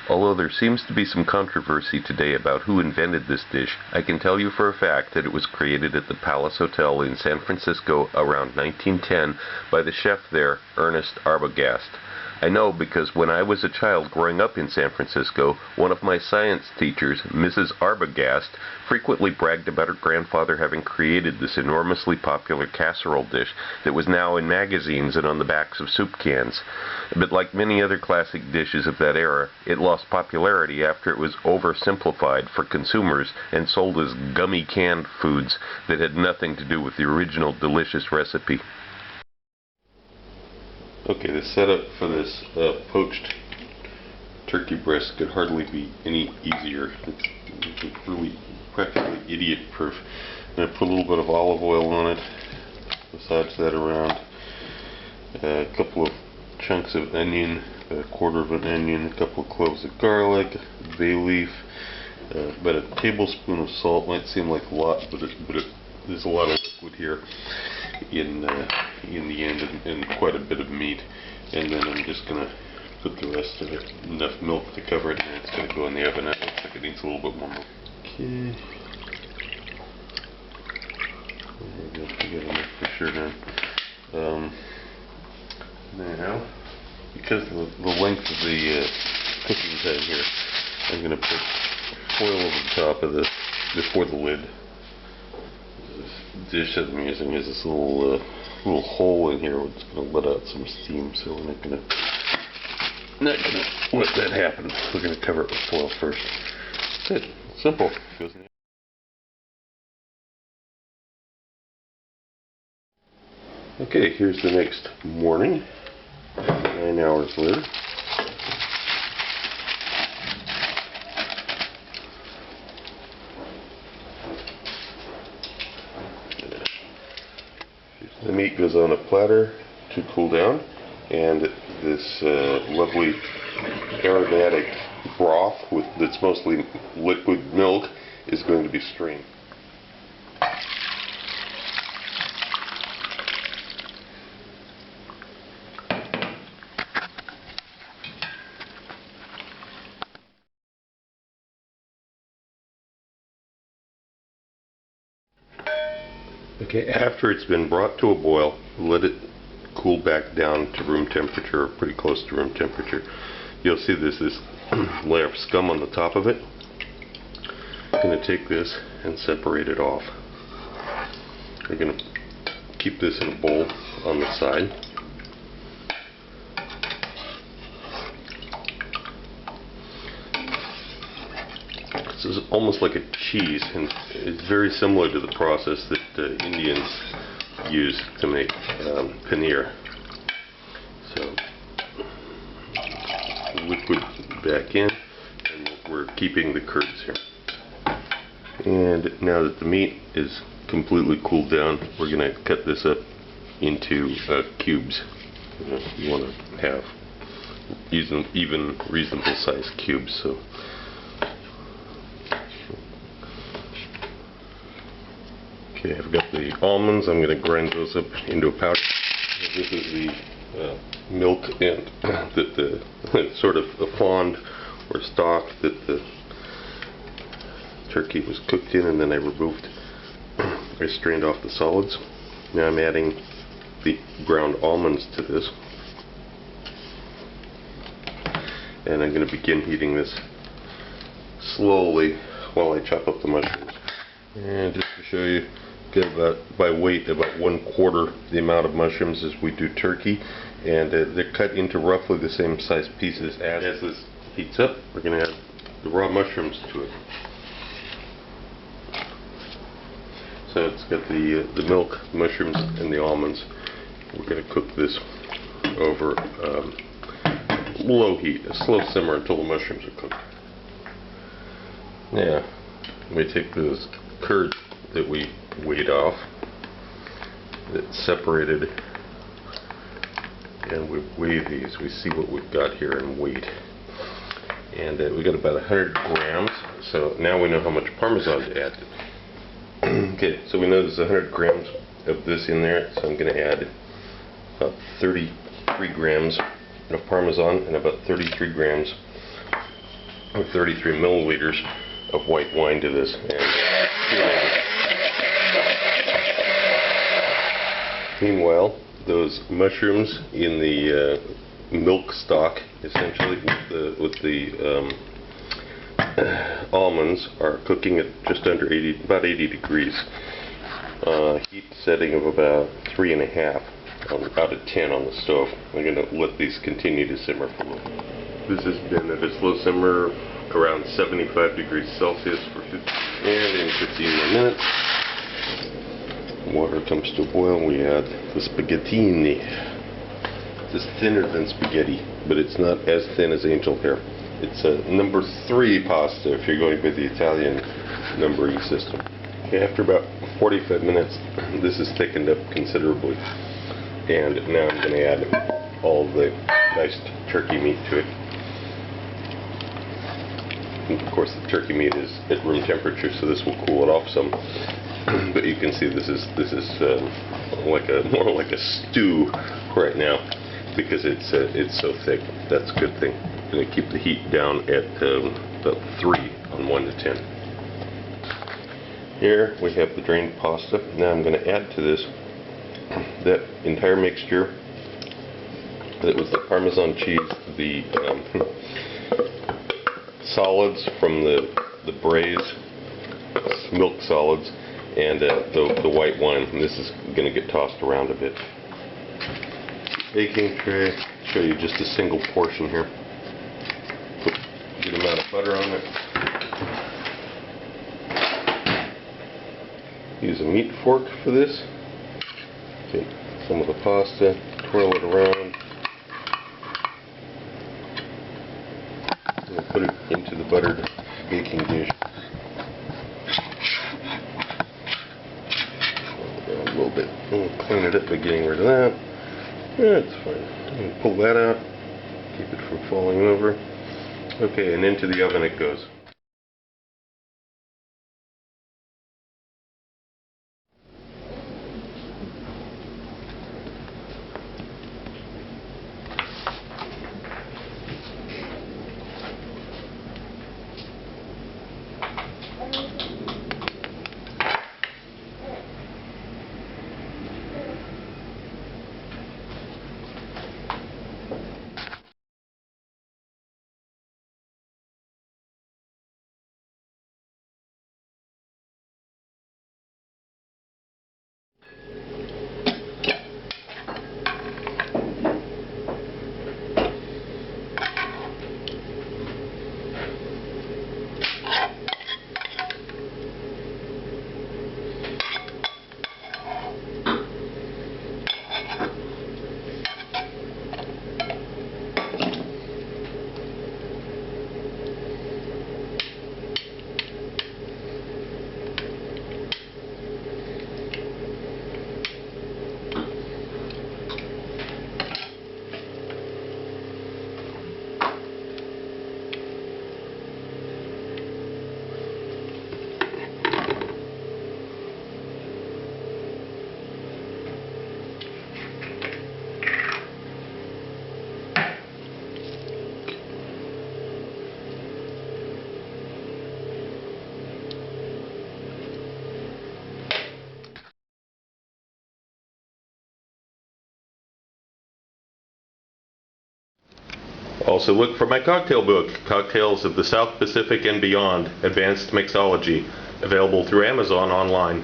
Although there seems to be some controversy today about who invented this dish, I can tell you for a fact that it was created at the Palace Hotel in San Francisco around 1910 by the chef there, Ernest Arbogast. I know because when I was a child growing up in San Francisco, one of my science teachers, Mrs. Arbogast, frequently bragged about her grandfather having created this enormously popular casserole dish that was now in magazines and on the backs of soup cans. But like many other classic dishes of that era, it lost popularity after it was oversimplified for consumers and sold as gummy canned foods that had nothing to do with the original delicious recipe. Okay, the setup for this poached turkey breast could hardly be any easier. It's really practically idiot-proof. I'm going to put a little bit of olive oil on it, massage that around, a couple of chunks of onion, a quarter of an onion, a couple of cloves of garlic, bay leaf, about a tablespoon of salt. Might seem like a lot, but there's a lot of liquid here in the end, and quite a bit of meat. And then I'm just going to put the rest of it, enough milk to cover it, and it's going to go in the oven. It looks like it needs a little bit more milk. Okay. There we go. I got enough for sure now. Now, because of the length of the cooking time here, I'm going to put foil over the top of this before the lid. This dish that I'm using has this little hole in here which is going to let out some steam, so we're not going to let that happen. We're going to cover it with foil first. That's it. Simple. Okay, here's the next morning, 9 hours later. The meat goes on a platter to cool down, and this lovely aromatic broth that's mostly liquid milk is going to be strained. Okay, after it's been brought to a boil, let it cool back down to room temperature, or pretty close to room temperature. You'll see there's this layer of scum on the top of it. I'm going to take this and separate it off. We're going to keep this in a bowl on the side. This is almost like a cheese, and it's very similar to the process that Indians use to make paneer. So, liquid back in, and we're keeping the curds here. And now that the meat is completely cooled down, we're going to cut this up into cubes. You want to have even reasonable sized cubes. So. Okay, I've got the almonds. I'm going to grind those up into a powder. This is the milk and the sort of a fond or stock that the turkey was cooked in, and then I removed. I strained off the solids. Now I'm adding the ground almonds to this, and I'm going to begin heating this slowly while I chop up the mushrooms. And just to show you, get about, by weight, about 1/4 the amount of mushrooms as we do turkey, and they're cut into roughly the same size pieces. As this heats up, we're going to add the raw mushrooms to it. So it's got the milk, mushrooms, and the almonds. We're going to cook this over low heat, a slow simmer until the mushrooms are cooked. Now, we take those curds that we weighed off, that separated, and we weigh these. We see what we've got here in weight, and we got about 100 grams. So now we know how much Parmesan to add. Okay, so we know there's 100 grams of this in there, so I'm going to add about 33 grams of Parmesan and about 33 grams or 33 milliliters of white wine to this. Meanwhile, those mushrooms in the milk stock, essentially, with the almonds, are cooking at just under about 80 degrees. Heat setting of about 3.5 out of 10 on the stove. I'm going to let these continue to simmer for a little. This has been at a slow simmer around 75 degrees Celsius for 15 more minutes. Water comes to a boil. We add the spaghettini. It's thinner than spaghetti, but it's not as thin as angel hair. It's a number 3 pasta if you're going by the Italian numbering system. After about 45 minutes, this is thickened up considerably, and now I'm going to add all the diced turkey meat to it. And of course, the turkey meat is at room temperature, so this will cool it off some. But you can see this is more like a stew right now, because it's so thick. That's a good thing. I'm going to keep the heat down at about 3 on 1 to 10. Here we have the drained pasta. Now I'm going to add to this that entire mixture that was the Parmesan cheese, the solids from the braise, milk solids, and the white wine. And this is going to get tossed around a bit. Baking tray. Show you just a single portion here. Put a good amount of butter on it. Use a meat fork for this. Take some of the pasta, twirl it around, and put it into the buttered baking dish. A little bit. We'll clean it up by getting rid of that. That's fine. And pull that out. Keep it from falling over. Okay, and into the oven it goes. Also look for my cocktail book, Cocktails of the South Pacific and Beyond, Advanced Mixology, available through Amazon online.